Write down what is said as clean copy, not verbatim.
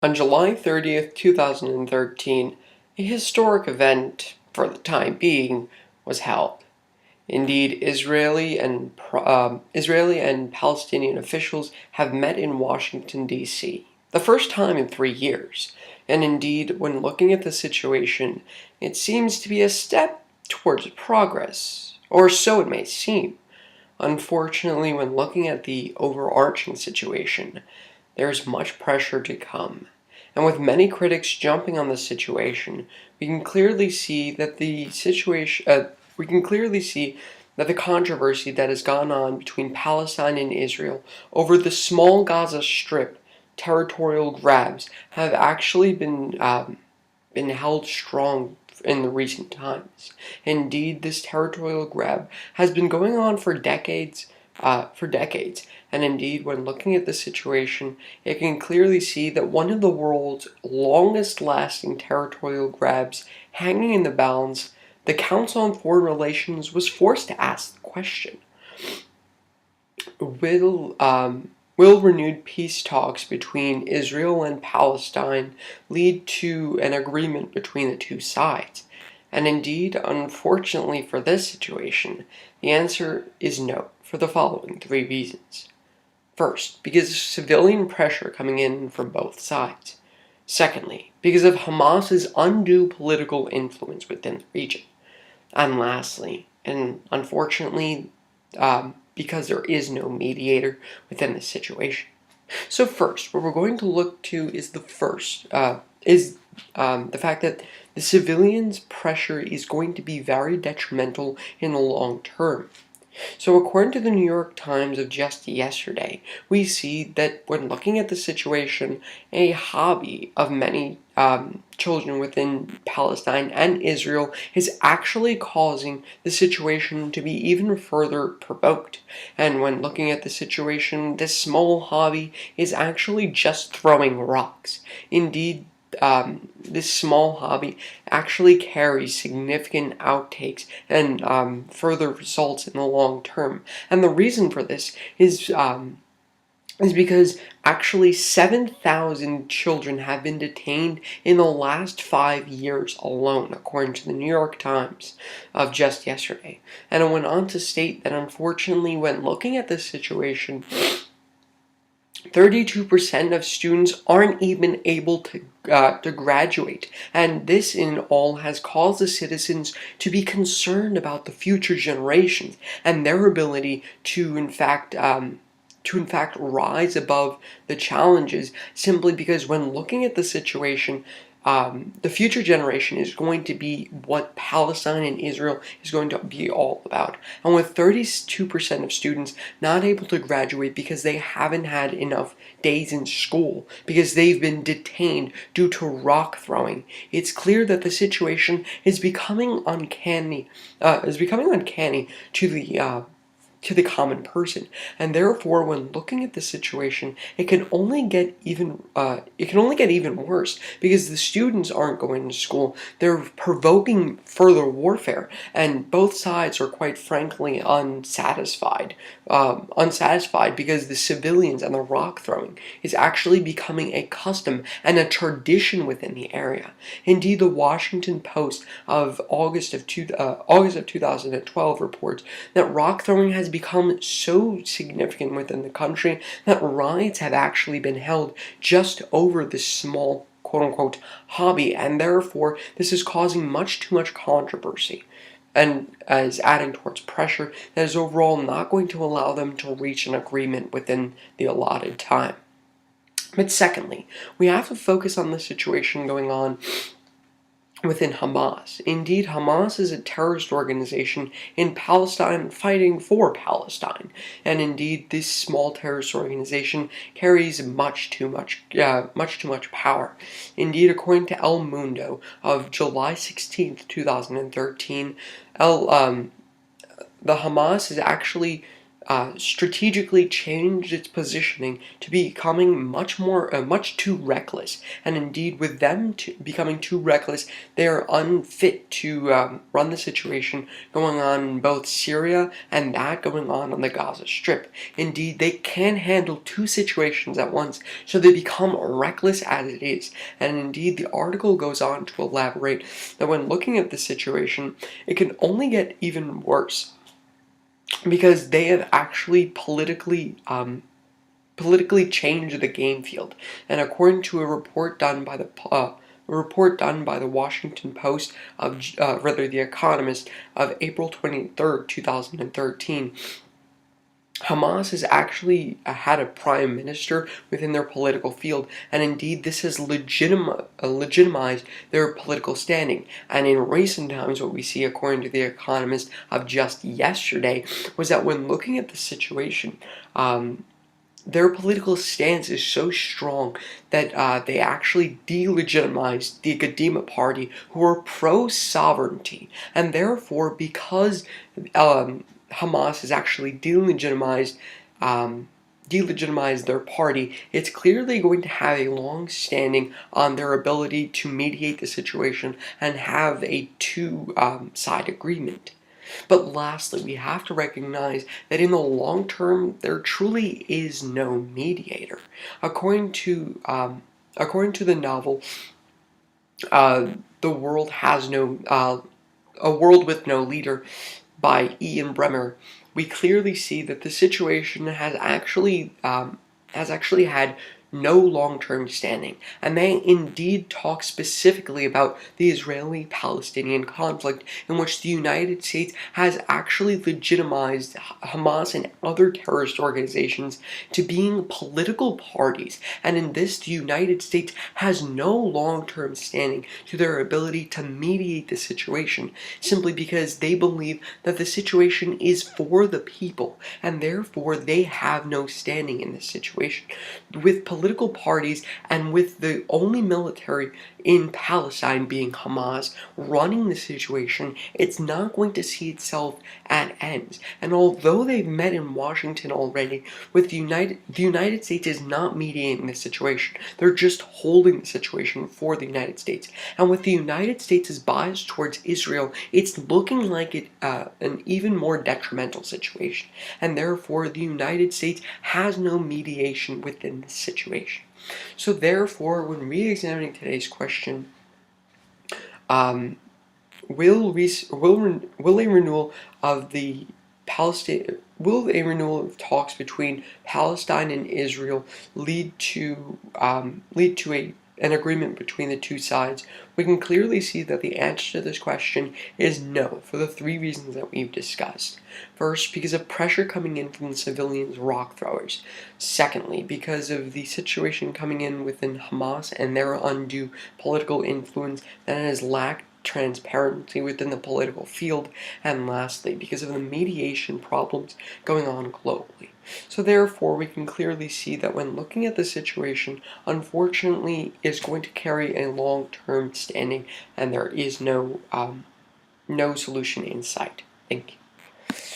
On July 30th, 2013, a historic event, for the time being, was held. Indeed, Israeli and Palestinian officials have met in Washington, D.C., the first time in 3 years. And indeed, when looking at the situation, it seems to be a step towards progress, or so it may seem. Unfortunately, when looking at the overarching situation, there is much pressure to come. And with many critics jumping on the situation, we can clearly see that the controversy that has gone on between Palestine and Israel over the small Gaza Strip territorial grabs have actually been held strong in the recent times. Indeed, this territorial grab has been going on for decades, and indeed, when looking at the situation, it can clearly see that one of the world's longest-lasting territorial grabs hanging in the balance, the Council on Foreign Relations was forced to ask the question: Will renewed peace talks between Israel and Palestine lead to an agreement between the two sides? And indeed, unfortunately for this situation, the answer is no, for the following three reasons. First, because of civilian pressure coming in from both sides. Secondly, because of Hamas's undue political influence within the region. And lastly, and unfortunately, because there is no mediator within the situation. So first, what we're going to look to is the fact that the civilians' pressure is going to be very detrimental in the long term. So according to the New York Times of just yesterday, we see that when looking at the situation, a hobby of many children within Palestine and Israel is actually causing the situation to be even further provoked. And when looking at the situation, this small hobby is actually just throwing rocks. Indeed, this small hobby actually carries significant outtakes and further results in the long term. And the reason for this is because actually 7,000 children have been detained in the last 5 years alone, according to the New York Times of just yesterday. And it went on to state that unfortunately, when looking at this situation, 32% of students aren't even able to graduate, and this in all has caused the citizens to be concerned about the future generations and their ability to in fact rise above the challenges, simply because when looking at the situation, the future generation is going to be what Palestine and Israel is going to be all about. And with 32% of students not able to graduate because they haven't had enough days in school, because they've been detained due to rock throwing, it's clear that the situation is becoming uncanny. To the common person, and therefore, when looking at the situation, it can only get even worse, because the students aren't going to school. They're provoking further warfare, and both sides are quite frankly unsatisfied because the civilians and the rock throwing is actually becoming a custom and a tradition within the area. Indeed, the Washington Post of August of 2012 reports that rock throwing has become so significant within the country that riots have actually been held just over this small quote-unquote hobby, and therefore this is causing much too much controversy and is adding towards pressure that is overall not going to allow them to reach an agreement within the allotted time. But secondly, we have to focus on the situation going on within Hamas. Indeed, Hamas is a terrorist organization in Palestine fighting for Palestine. And indeed, this small terrorist organization carries much too much power. Indeed, according to El Mundo of July 16th, 2013, the Hamas is actually strategically changed its positioning to becoming much too reckless. And indeed, with them becoming too reckless, they are unfit to run the situation going on in both Syria and that going on the Gaza Strip. Indeed, they can handle two situations at once, so they become reckless as it is. And indeed, the article goes on to elaborate that when looking at the situation, it can only get even worse, because they have actually politically changed the game field. And according to a report done by the Washington Post rather The Economist of April 23rd, 2013, Hamas has actually had a prime minister within their political field, and indeed this has legitimized their political standing. And in recent times, what we see, according to The Economist of just yesterday, was that when looking at the situation, their political stance is so strong that they actually delegitimized the Kadima party, who are pro-sovereignty, and therefore, because Hamas has actually delegitimized their party, it's clearly going to have a long standing on their ability to mediate the situation and have a two-side agreement. But lastly, we have to recognize that in the long term, there truly is no mediator. According to the novel, "The World Has No A World with No Leader" by Ian Bremmer, we clearly see that the situation has actually had no long-term standing, and they indeed talk specifically about the Israeli-Palestinian conflict, in which the United States has actually legitimized Hamas and other terrorist organizations to being political parties, and in this the United States has no long-term standing to their ability to mediate the situation, simply because they believe that the situation is for the people, and therefore they have no standing in this situation. With political parties and with the only military in Palestine being Hamas running the situation, it's not going to see itself at ends. And although they've met in Washington already, with the United States is not mediating the situation. They're just holding the situation for the United States. And with the United States' bias towards Israel, it's looking like an even more detrimental situation. And therefore, the United States has no mediation within this situation. So therefore, when re-examining today's question, um, will a renewal of the Palestine will a renewal of talks between Palestine and Israel lead to an agreement between the two sides? We can clearly see that the answer to this question is no, for the three reasons that we've discussed. First, because of pressure coming in from the civilians' rock throwers. Secondly, because of the situation coming in within Hamas and their undue political influence that has lacked transparency within the political field. And lastly, because of the mediation problems going on globally. So therefore, we can clearly see that when looking at the situation, unfortunately, is going to carry a long-term standing, and there is no solution in sight. Thank you.